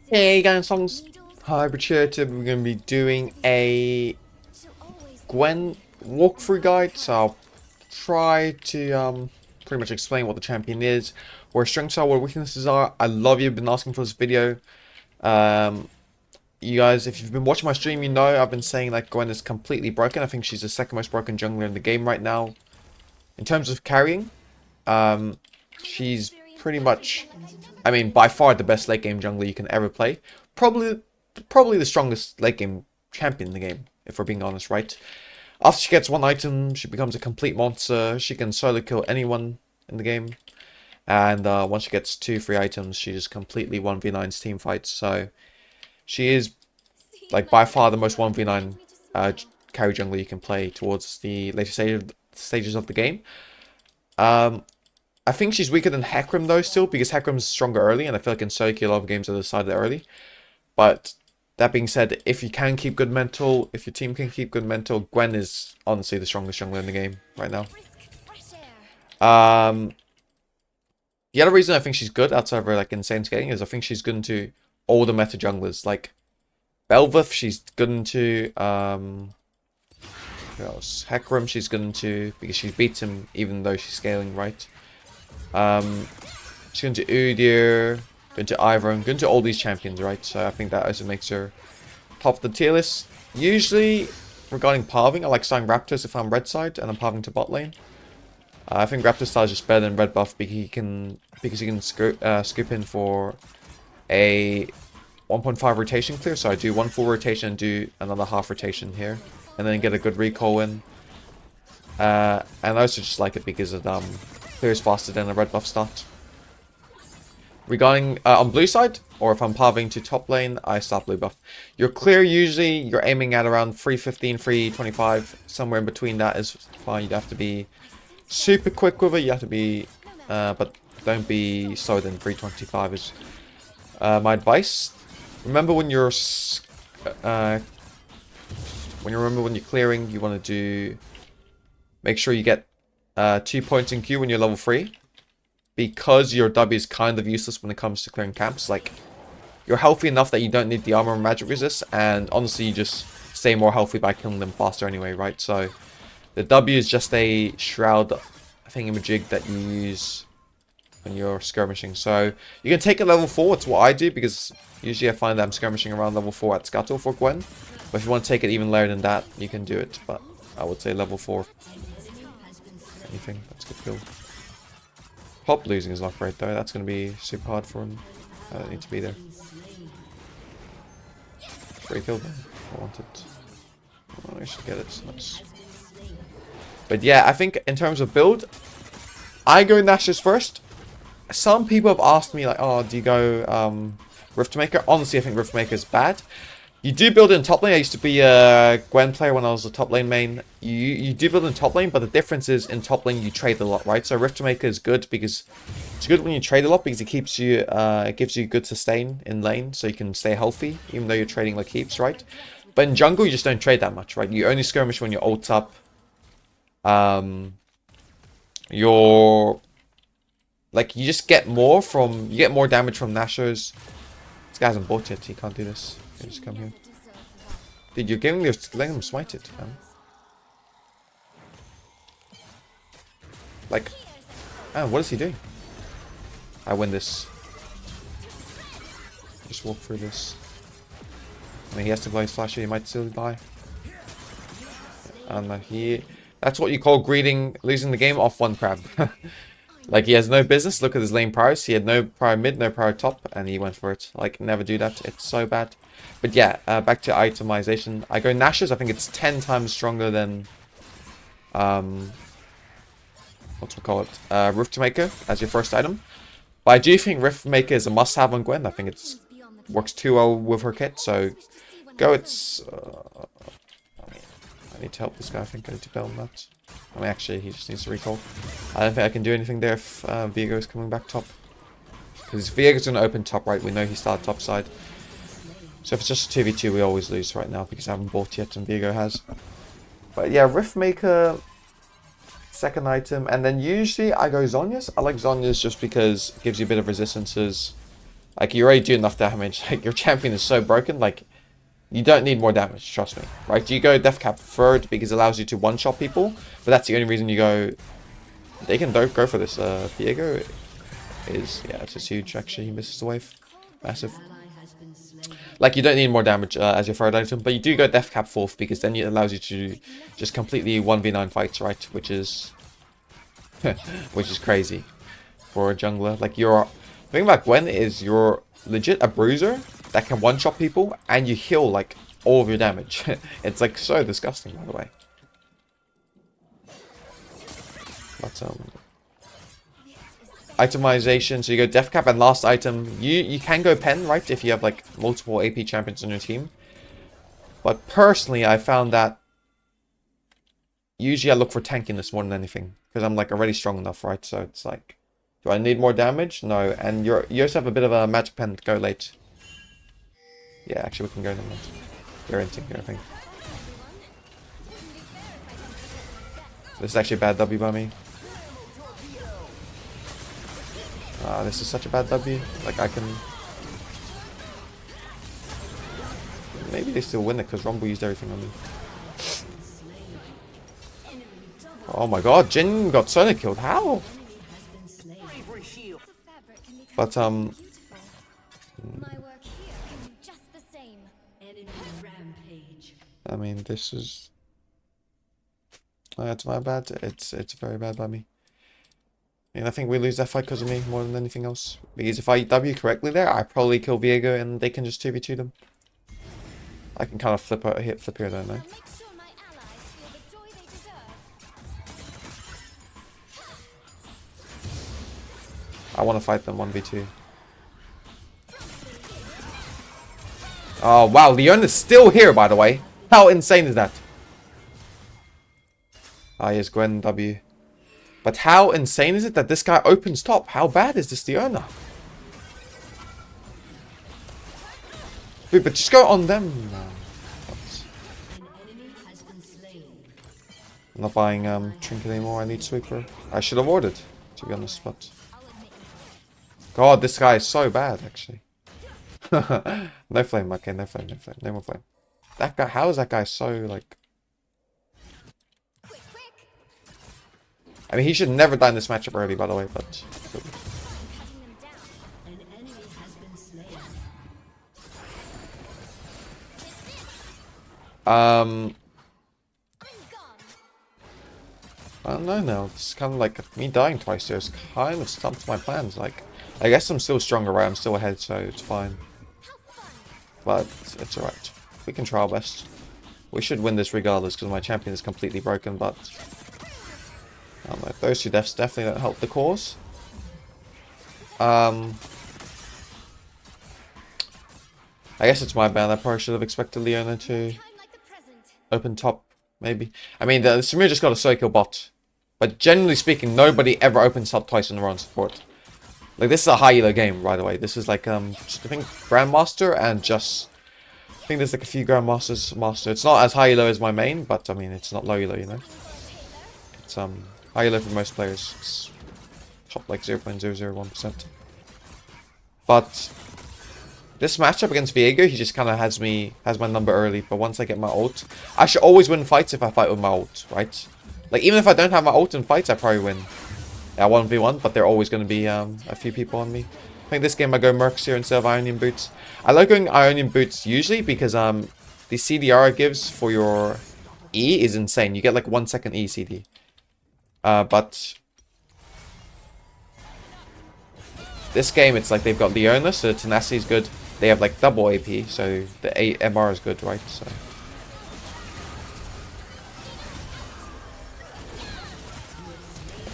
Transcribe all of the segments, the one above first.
Hey guys, songs. Hi, Richard. We're going to be doing a Gwen walkthrough guide, so I'll try to pretty much explain what the champion is, where her strengths are, what her weaknesses are. I love you've been asking for this video. Um, you guys, if you've been watching my stream, you know I've been saying that Gwen is completely broken. I think she's the second most broken jungler in the game right now. In terms of carrying, um, she's pretty much, I mean, by far the best late game jungler you can ever play. Probably, probably the strongest late game champion in the game, if we're being honest, right? After she gets one item, she becomes a complete monster. She can solo kill anyone in the game. And once she gets 2, 3 items, she just completely 1v9s team fights. So she is, like, by far the most 1v9 carry jungler you can play towards the later stages of the game. I think she's weaker than Hecarim though still, because Hecarim's stronger early, and I feel like in solo queue a lot of games are decided early. But that being said, if you can keep good mental, if your team can keep good mental, Gwen is honestly the strongest jungler in the game right now. Um, the other reason I think she's good outside of her like insane scaling is I think she's good into all the meta junglers. Like Bel'Veth, she's good into who else? Hecarim, she's good into because she beats him even though she's scaling right. She's going to Udyr, going to Ivern, going to all these champions, right? So I think that also makes her top of the tier list. Usually, regarding palving, I like starting Raptors if I'm red side and I'm palving to bot lane. I think Raptor style is just better than red buff because he can scoop in for a 1.5 rotation clear. So I do one full rotation and do another half rotation here, and then get a good recall in. And I also just like it because it clears faster than a red buff start. Regarding on blue side, or if I'm palving to top lane, I start blue buff. Your clear usually you're aiming at around 315, 325, somewhere in between that is fine. You'd have to be super quick with it. You have to be, but don't be slower than 325 is my advice. Remember when you're clearing, you want to do make sure you get 2 points in Q when you're level 3. Because your W is kind of useless when it comes to clearing camps. Like, you're healthy enough that you don't need the armor and magic resist, and honestly, you just stay more healthy by killing them faster anyway, right? So, the W is just a shroud thingamajig that you use when you're skirmishing. So, you can take it level 4, it's what I do, because usually I find that I'm skirmishing around level 4 at Scuttle for Gwen. But if you want to take it even lower than that, you can do it, but I would say level 4. Anything, that's good build. Pop losing is not great though, that's going to be super hard for him. I don't need to be there. Free kill though, I want it. Oh, I should get it, nice. But yeah, I think in terms of build, I go Nash's first. Some people have asked me like, oh, do you go Riftmaker? Honestly, I think Riftmaker is bad. You do build in top lane. I used to be a Gwen player when I was a top lane main. You do build in top lane, but the difference is in top lane you trade a lot, right? So Riftmaker is good because it's good when you trade a lot because it keeps you, it gives you good sustain in lane, so you can stay healthy even though you're trading like heaps, right? But in jungle you just don't trade that much, right? You only skirmish when you're ult up. You're like you just get more from damage from Nashers. This guy hasn't bought yet. He can't do this. He just come here. Dude, you're letting him smite it, man. Like, oh, what is he doing? I win this. Just walk through this. I mean, he has to blow his flasher. He might still die. And that's what you call losing the game off one crab. Like, he has no business. Look at his lane priors. He had no prior mid, no prior top, and he went for it. Like, never do that. It's so bad. But yeah, back to itemization. I go Nash's. I think it's 10 times stronger than, what's we call it? Riftmaker as your first item. But I do think Riftmaker is a must-have on Gwen. I think it works too well with her kit. So go. I need to help this guy. I think I need to bail him out. I mean, actually, he just needs to recall. I don't think I can do anything there if Viego is coming back top. Because Viego's going to open top right. We know he started top side. So if it's just a 2v2, we always lose right now because I haven't bought yet and Viego has. But yeah, Riftmaker, second item. And then usually I go Zhonya's. I like Zhonya's just because it gives you a bit of resistances. Like, you already do enough damage. Like, your champion is so broken, like, you don't need more damage, trust me. Right, you go Death Cap third because it allows you to one-shot people, but that's the only reason you go... They can go for this. Diego is... Yeah, it's just huge, actually. He misses the wave. Massive. Like, you don't need more damage as your third item, but you do go Death Cap fourth because then it allows you to just completely 1v9 fights, right? Which is... which is crazy for a jungler. Like, you're... The thing about Gwen is you're legit a bruiser that can one-shot people, and you heal, like, all of your damage. It's, like, so disgusting, by the way. But, itemization, so you go Death Cap, and last item, you can go Pen, right, if you have, like, multiple AP champions on your team. But personally, I found that usually I look for tankiness more than anything, because I'm, like, already strong enough, right? So it's like, do I need more damage? No, and you also have a bit of a magic pen to go late. Yeah, actually, we can go in a minute. Guaranteeing here, I think. This is actually a bad W by me. This is such a bad W. Like, I can... Maybe they still win it because Rumble used everything on me. Oh my god, Jin got Sonic killed. How? But, I mean, this is... It's my bad. It's very bad by me. And I think we lose that fight because of me more than anything else. Because if I W correctly there, I probably kill Viego and they can just 2v2 them. I can kind of flip here, don't I? I want to fight them 1v2. Oh wow, Leon is still here, by the way. How insane is that? Ah, yes, Gwen W. But how insane is it that this guy opens top? How bad is this Diona? Dude, but just go on them. I'm not buying Trinket anymore. I need Sweeper. I should have ordered, to be honest, but... God, this guy is so bad, actually. No flame, okay, no flame, no flame. No more flame. That guy, how is that guy so, like... I mean, he should never die in this matchup early, by the way, but... I don't know now. It's kind of like me dying twice there. It's kind of stumped my plans. Like, I guess I'm still stronger, right? I'm still ahead, so it's fine. But it's alright. We can try our best. We should win this regardless because my champion is completely broken, but... I don't know. Those two deaths definitely don't help the cause. I guess it's my bad. I probably should have expected Leona to open top, maybe. I mean, the Samir just got a solo kill bot. But generally speaking, nobody ever opens top twice in a row on support. Like, this is a high elo game, by the way. This is like, just, I think, Grandmaster and just... I think there's like a few Grandmasters master. It's not as high elo as my main, but I mean, it's not low elo, you know? It's, high elo for most players. It's top like 0.001%. But... This matchup against Viego, he just kind of has my number early, but once I get my ult... I should always win fights if I fight with my ult, right? Like, even if I don't have my ult in fights, I probably win. Yeah, 1v1, but there are always going to be a few people on me. I think this game I go Mercs here instead of Ionian Boots. I like going Ionian Boots usually because the CDR it gives for your E is insane. You get like 1 second E CD. But... This game, it's like they've got Leona, so Tenacity is good. They have like double AP, so the MR is good, right? So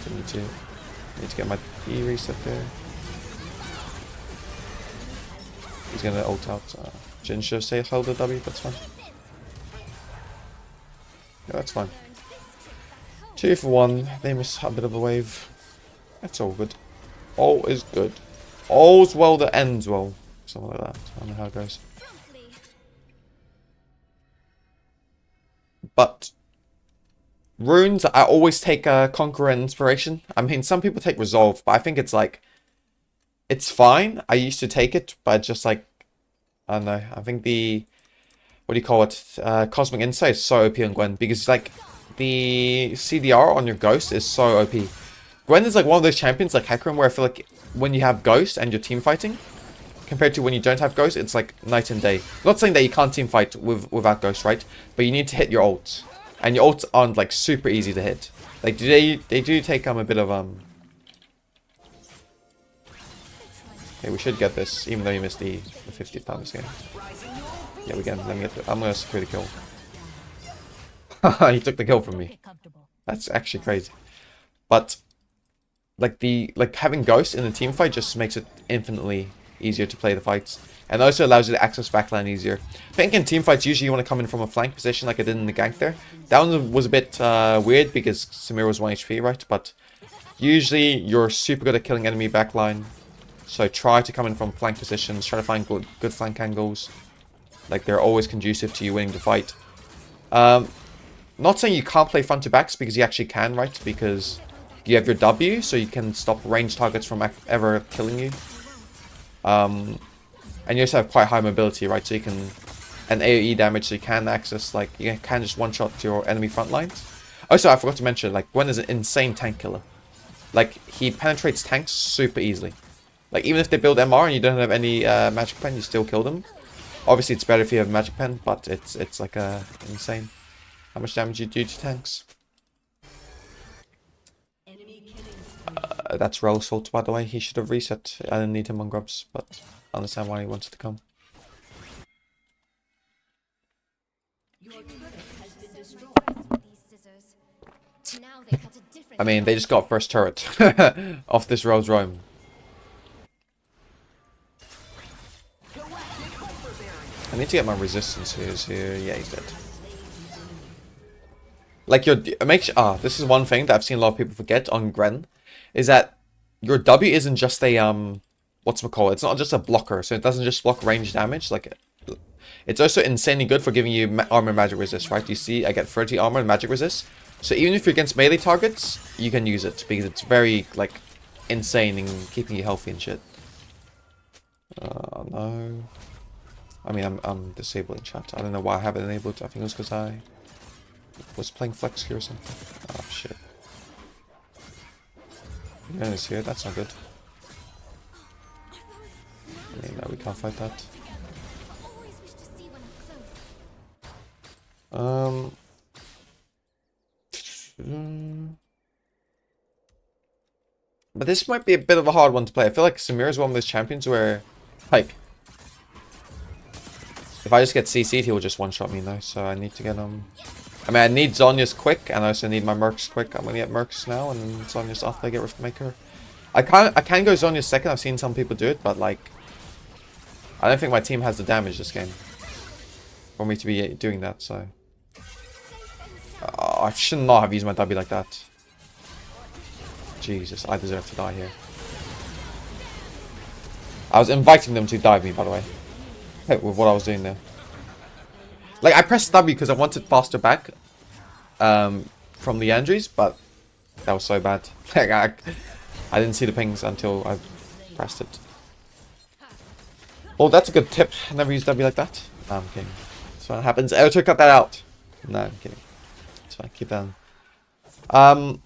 I need to get my E reset there. He's gonna ult out. Jin should say hold the W, that's fine. Yeah, that's fine. 2 for 1. They miss a bit of a wave. That's all good. All is good. All's well that ends well. Something like that. I don't know how it goes. But runes, I always take Conqueror and Inspiration. I mean, some people take Resolve, but I think it's like It's fine. I used to take it, but just like, I don't know. I think the, what do you call it? Cosmic Insight is so OP on Gwen because like the CDR on your Ghost is so OP. Gwen is like one of those champions like Hecarim where I feel like when you have Ghost and you're team fighting, compared to when you don't have Ghost, it's like night and day. I'm not saying that you can't team fight without Ghost, right? But you need to hit your ults. And your ults aren't like super easy to hit. Like they do take a bit of Okay, we should get this, even though you missed the 50th time this game. Yeah, we get. Let me get. I'm gonna secure the kill. He took the kill from me. That's actually crazy. But like having Ghost in the team fight just makes it infinitely easier to play the fights, and also allows you to access backline easier. I think in team fights usually you want to come in from a flank position like I did in the gank there. That one was a bit weird because Samir was 1 HP, right? But usually you're super good at killing enemy backline. So try to come in from flank positions, try to find good flank angles. Like they're always conducive to you winning the fight. Not saying you can't play front to backs because you actually can, right? Because you have your W, so you can stop ranged targets from ever killing you. And you also have quite high mobility, right? So you can, and AoE damage, so you can access, like, you can just one-shot your enemy front lines. Also, I forgot to mention, like, Gwen is an insane tank killer. Like, he penetrates tanks super easily. Like, even if they build MR and you don't have any magic pen, you still kill them. Obviously, it's better if you have magic pen, but it's like insane how much damage you do to tanks. That's Rel's fault, by the way. He should have reset. I didn't need him on grubs, but I understand why he wanted to come. I mean, they just got first turret off this Rel's roam. I need to get my resistance here. Yeah, he's dead. Like your this is one thing that I've seen a lot of people forget on Gwen, is that your W isn't just a whatchamacallit, it's not just a blocker, so it doesn't just block range damage. Like it's also insanely good for giving you armor and magic resist, right? You see, I get 30 armor and magic resist, so even if you're against melee targets, you can use it because it's very like insane in keeping you healthy and shit. No. I mean, I'm disabling chat. I don't know why I have it enabled. I think it was because I was playing Flex here or something. Oh, shit. Gwen is here. That's not good. I mean, no, we can't fight that. But this might be a bit of a hard one to play. I feel like Samir is one of those champions where, like, if I just get CC'd, he will just one-shot me now, so I need to get him. I mean, I need Zhonya's quick, and I also need my Mercs quick. I'm gonna get Mercs now, and then Zhonya's after I get Riftmaker. I can go Zhonya's second. I've seen some people do it, but like, I don't think my team has the damage this game for me to be doing that. So I should not have used my W like that. Jesus, I deserve to die here. I was inviting them to dive me, by the way. With what I was doing there. Like, I pressed W because I wanted faster back from the Andrews, but that was so bad. Like, I didn't see the pings until I pressed it. Oh, that's a good tip. I never use W like that. No, I'm kidding. That's what happens. Oh, to cut that out. No, I'm kidding. It's fine. Keep that on.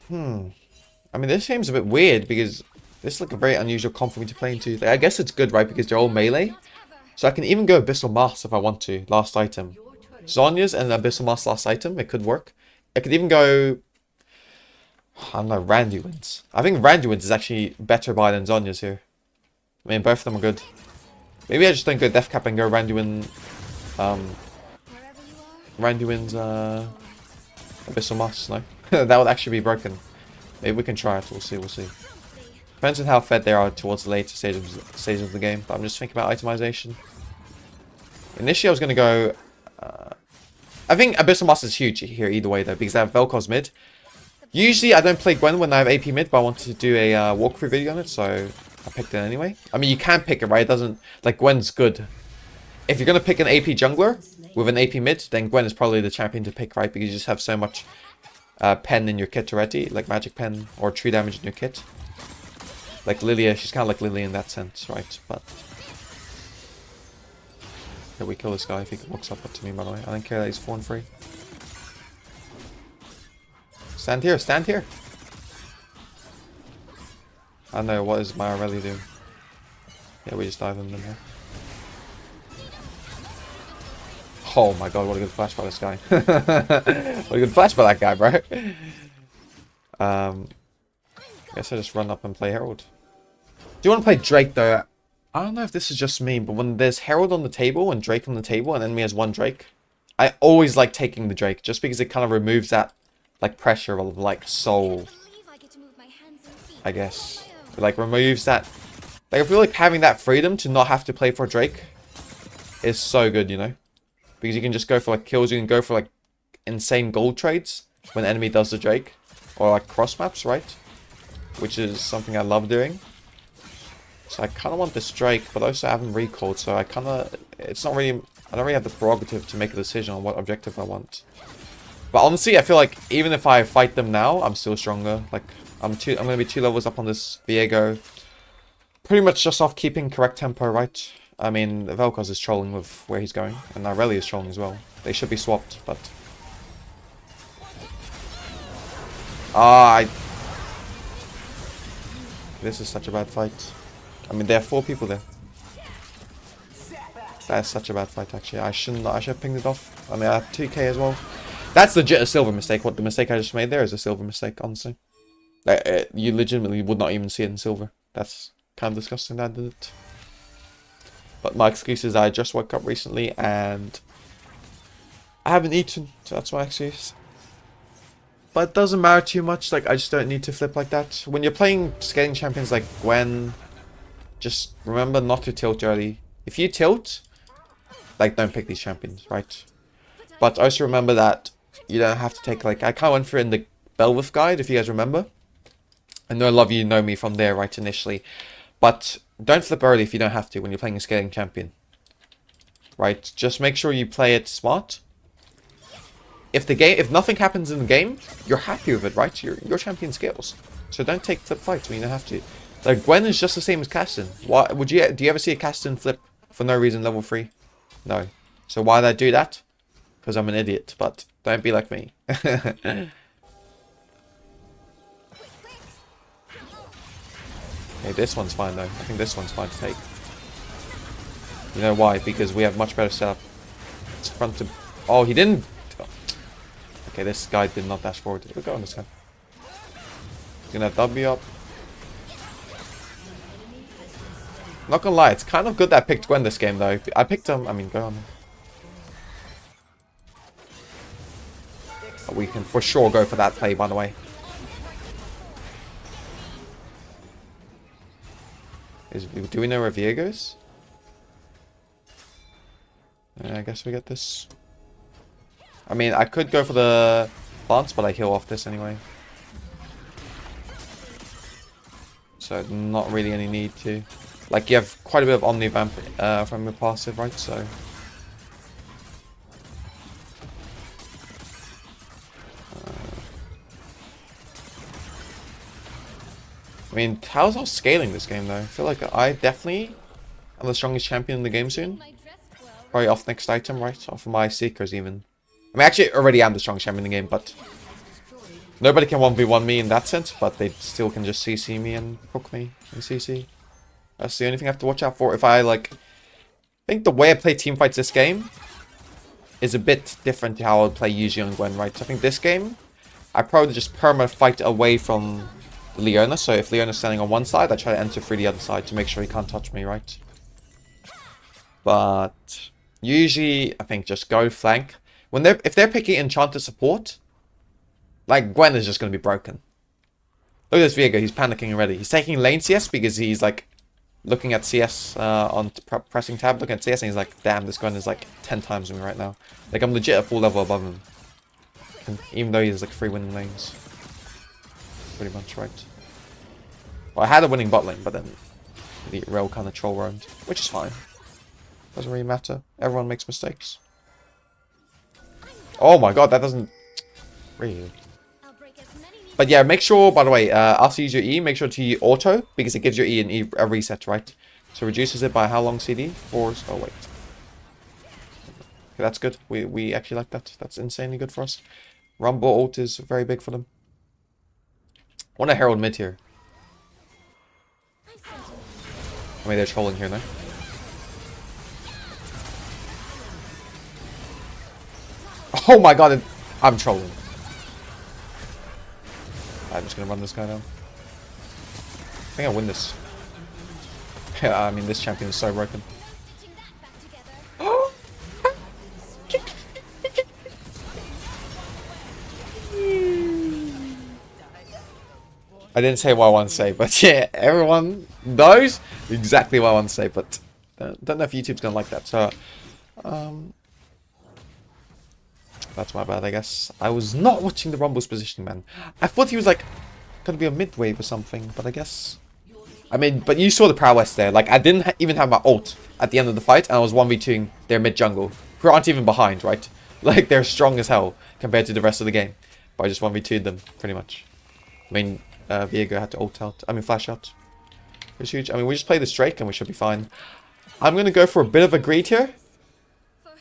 I mean, this game's a bit weird because this is like a very unusual comp for me to play into. Like, I guess it's good, right? Because they're all melee. So I can even go Abyssal Mass if I want to. Last item. Zhonya's and Abyssal Mass last item. It could work. I could even go... I don't know, Randuin's. I think Randuin's is actually better buy than Zhonya's here. I mean, both of them are good. Maybe I just don't go Death Cap and go Randuin... Randuin's, Abyssal Mass, no? That would actually be broken. Maybe we can try it. We'll see, we'll see. Depends on how fed they are towards the later stages of the game. But I'm just thinking about itemization. Initially, I was going to go... I think Abyssal Mass is huge here either way, though, because I have Vel'Koz mid. Usually, I don't play Gwen when I have AP mid, but I wanted to do a walkthrough video on it, so I picked it anyway. I mean, you can pick it, right? It doesn't... Like, Gwen's good. If you're going to pick an AP jungler with an AP mid, then Gwen is probably the champion to pick, right? Because you just have so much pen in your kit already, like magic pen or tree damage in your kit. Like Lillia, she's kind of like Lillia in that sense, right? But yeah, we kill this guy if he walks up to me, by the way. I don't care that he's 4 and 3. Stand here, stand here. I don't know, what is my Aurelia doing? Yeah, we just dive in here. Oh my god, what a good flash by this guy. What a good flash by that guy, bro. Guess I just run up and play Herald. Do you want to play Drake though? I don't know if this is just me, but when there's Herald on the table and Drake on the table and enemy has 1 Drake, I always like taking the Drake just because it kind of removes that like pressure of like soul. I guess. It, like removes that. Like I feel like having that freedom to not have to play for Drake is so good, you know? Because you can just go for like kills, you can go for like insane gold trades when the enemy does the Drake. Or like cross maps, right? Which is something I love doing. So I kind of want this Drake, but also I haven't recalled, so I kind of... It's not really... I don't really have the prerogative to make a decision on what objective I want. But honestly, I feel like even if I fight them now, I'm still stronger. Like, I'm going to be 2 levels up on this Viego. Pretty much just off keeping correct tempo, right? I mean, Vel'Koz is trolling with where he's going, and Aurelia is trolling as well. They should be swapped, but... This is such a bad fight. I mean, there are 4 people there. That is such a bad fight, actually. I should have pinged it off. I mean, I have 2k as well. That's legit a silver mistake. What the mistake I just made there is a silver mistake, honestly. Like, you legitimately would not even see it in silver. That's kind of disgusting that I did it. But my excuse is I just woke up recently and I haven't eaten, so that's my excuse. But it doesn't matter too much, like I just don't need to flip like that. When you're playing scaling champions like Gwen, just remember not to tilt early. If you tilt, like don't pick these champions, right? But also remember that you don't have to take like, I kind of went through in the Belwith guide, if you guys remember. I know a lot of you know me from there right initially. But don't flip early if you don't have to when you're playing a scaling champion. Right? Just make sure you play it smart. If nothing happens in the game, you're happy with it, right? Your champion scales. So don't take flip fights when you don't have to. Like Gwen is just the same as Caston. Why do you ever see a Caston flip for no reason level 3? No. So why did I do that? Because I'm an idiot, but don't be like me. Okay, this one's fine though. I think this one's fine to take. You know why? Because we have much better setup. It's front to... Oh, he didn't... Okay, this guy did not dash forward. We'll go on this guy. He's gonna have W up. Not gonna lie, it's kind of good that I picked Gwen this game though. I picked him... I mean, go on. We can for sure go for that play, by the way. Do we know where Viego goes? I guess we get this. I mean, I could go for the plants, but I heal off this anyway. So not really any need to. Like, you have quite a bit of Omnivamp from your passive, right? So... I mean, how's our scaling this game though? I feel like I definitely am the strongest champion in the game soon. Probably off next item, right? Off of my Seekers even. I mean, actually already am the strongest champion in the game, but... Nobody can 1v1 me in that sense, but they still can just CC me and hook me in CC. That's the only thing I have to watch out for. If I, like... I think the way I play teamfights this game is a bit different to how I would play usually on Gwen, right? So I think this game, I probably just perma-fight away from... Leona, so if Leona's standing on one side, I try to enter through the other side to make sure he can't touch me, right? But usually, I think just go flank. If they're picking Enchanter support, like Gwen is just going to be broken. Look at this Viego, he's panicking already. He's taking lane CS because he's like looking at CS on pressing tab, looking at CS, and he's like, damn, this Gwen is like 10 times me right now. Like I'm legit a full level above him, and even though he has like 3 winning lanes. Pretty much, right? Well, I had a winning bot lane, but then the rail kind of troll roamed, which is fine. Doesn't really matter. Everyone makes mistakes. Oh my god, that doesn't... Really? But yeah, make sure, by the way, after you use your E, make sure to auto, because it gives your E a reset, right? So reduces it by how long CD? 4. Oh, wait. Okay, that's good. We actually like that. That's insanely good for us. Rumble ult is very big for them. I want a Herald mid here. I mean, they're trolling here now. Oh my god, I'm trolling. I'm just gonna run this guy down. I think I win this. Yeah, I mean, this champion is so broken. I didn't say what I want to say, but yeah, everyone knows exactly what I want to say, but don't know if YouTube's gonna like that, so that's my bad, I guess. I was not watching the Rumble's positioning, man. I thought he was like gonna be a mid wave or something, but I guess. I mean, but you saw the prowess there. Like, I didn't even have my ult at the end of the fight, and I was 1v2ing their mid jungle, who aren't even behind, right? Like, they're strong as hell compared to the rest of the game, but I just 1v2'd them pretty much. I mean, Viego had to ult out. I mean, flash out. It was huge. I mean, we just play this Drake and we should be fine. I'm going to go for a bit of a greed here.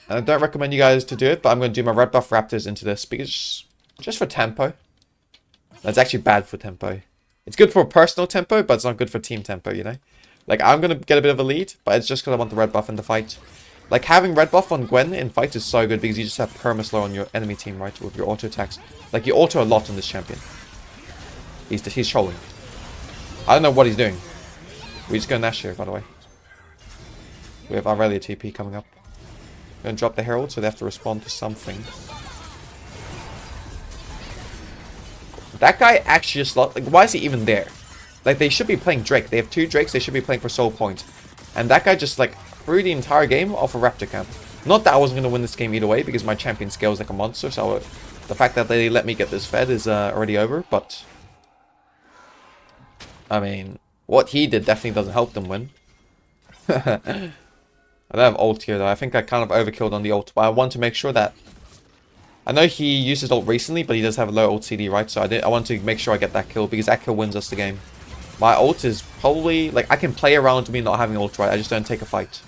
And I don't recommend you guys to do it, but I'm going to do my red buff Raptors into this because just for tempo. That's actually bad for tempo. It's good for personal tempo, but it's not good for team tempo, you know? Like, I'm going to get a bit of a lead, but it's just because I want the red buff in the fight. Like, having red buff on Gwen in fight is so good because you just have perma-slow on your enemy team, right? With your auto attacks. Like, you auto a lot on this champion. He's trolling. I don't know what he's doing. We just go Nash here, by the way. We have Aurelia TP coming up. We're going to drop the Herald, so they have to respond to something. That guy actually just... Like, why is he even there? Like, they should be playing Drake. They have 2 Drakes. They should be playing for Soul Point. And that guy just, like, threw the entire game off a Raptor camp. Not that I wasn't going to win this game either way, because my champion scales like a monster. So the fact that they let me get this fed is already over, but... I mean, what he did definitely doesn't help them win. I don't have ult here though. I think I kind of overkilled on the ult, but I want to make sure that... I know he used his ult recently, but he does have a low ult CD, right? So I want to make sure I get that kill, because that kill wins us the game. My ult is probably... Like, I can play around me not having ult, right? I just don't take a fight.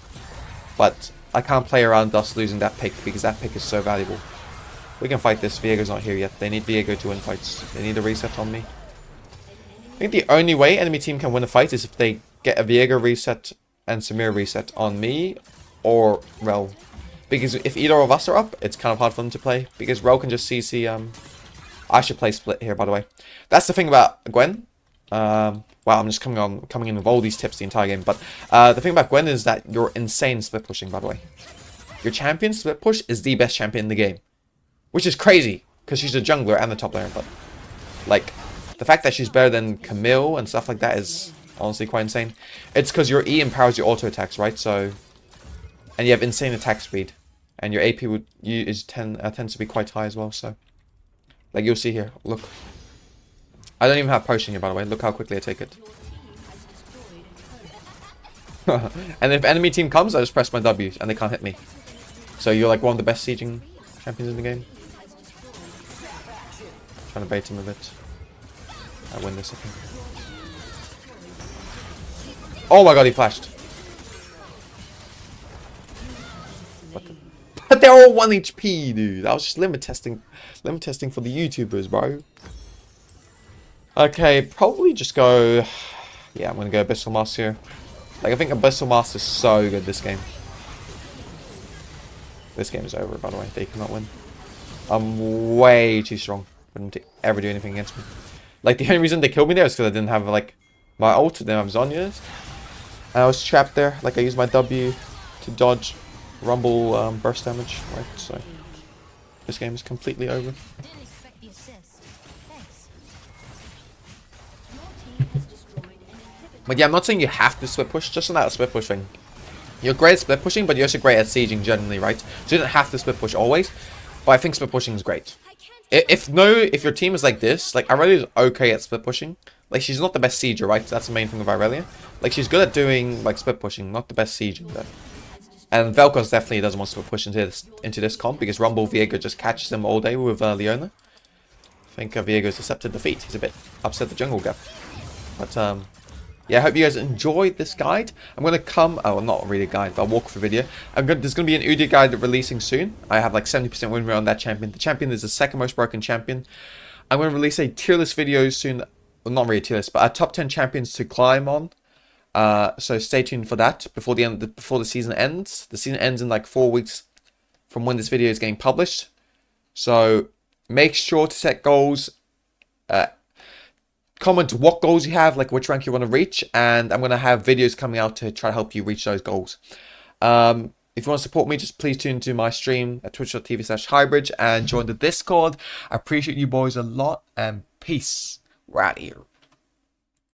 But I can't play around us losing that pick, because that pick is so valuable. We can fight this. Viego's not here yet. They need Viego to win fights. They need a reset on me. I think the only way enemy team can win a fight is if they get a Viego reset and Samir reset on me or Rel. Because if either of us are up, it's kind of hard for them to play. Because Rel can just CC... I should play split here, by the way. That's the thing about Gwen. Wow, I'm just coming in with all these tips the entire game. But the thing about Gwen is that you're insane split pushing, by the way. Your champion split push is the best champion in the game. Which is crazy, because she's a jungler and the top laner. But, like... The fact that she's better than Camille and stuff like that is honestly quite insane. It's because your E empowers your auto attacks, right? So, and you have insane attack speed, and your AP tends to be quite high as well. So, like you'll see here, look. I don't even have potion here, by the way. Look how quickly I take it. And if enemy team comes, I just press my W, and they can't hit me. So you're like one of the best sieging champions in the game. Trying to bait him a bit. I win this, I think. Oh my god, he flashed. But they're all 1 HP, dude. That was just limit testing for the YouTubers, bro. Okay, probably just go... Yeah, I'm gonna go Abyssal Master here. Like, I think Abyssal Master is so good this game. This game is over, by the way. They cannot win. I'm way too strong for them to ever do anything against me. Like, the only reason they killed me there is because I didn't have, like, my ult, didn't have Zonya's. And I was trapped there. Like, I used my W to dodge Rumble burst damage, right? So, this game is completely over. But yeah, I'm not saying you have to split push, just on that split push thing. You're great at split pushing, but you're also great at sieging generally, right? So you don't have to split push always, but I think split pushing is great. If your team is like this, like Aurelia is okay at split pushing. Like she's not the best sieger, right? That's the main thing with Aurelia. Like she's good at doing like split pushing, not the best sieger though. And Vel'Koz definitely doesn't want to push into this comp because Rumble Viego just catches them all day with Leona. think Viego's accepted defeat. He's a bit upset the jungle gap. But, yeah, I hope you guys enjoyed this guide. I'm going to come... Oh, not really a guide, but a walkthrough video. There's going to be an Udyr guide releasing soon. I have like 70% win rate on that champion. The champion is the second most broken champion. I'm going to release a tier list video soon. Well, not really a tier list, but a top 10 champions to climb on. So stay tuned for that before the season ends. The season ends in like 4 weeks from when this video is getting published. So make sure to set goals. Comment what goals you have, like which rank you want to reach, and I'm going to have videos coming out to try to help you reach those goals. If you want to support me, just please tune into my stream at twitch.tv/highbridge and join the Discord. I appreciate you boys a lot, and peace. We're out of here.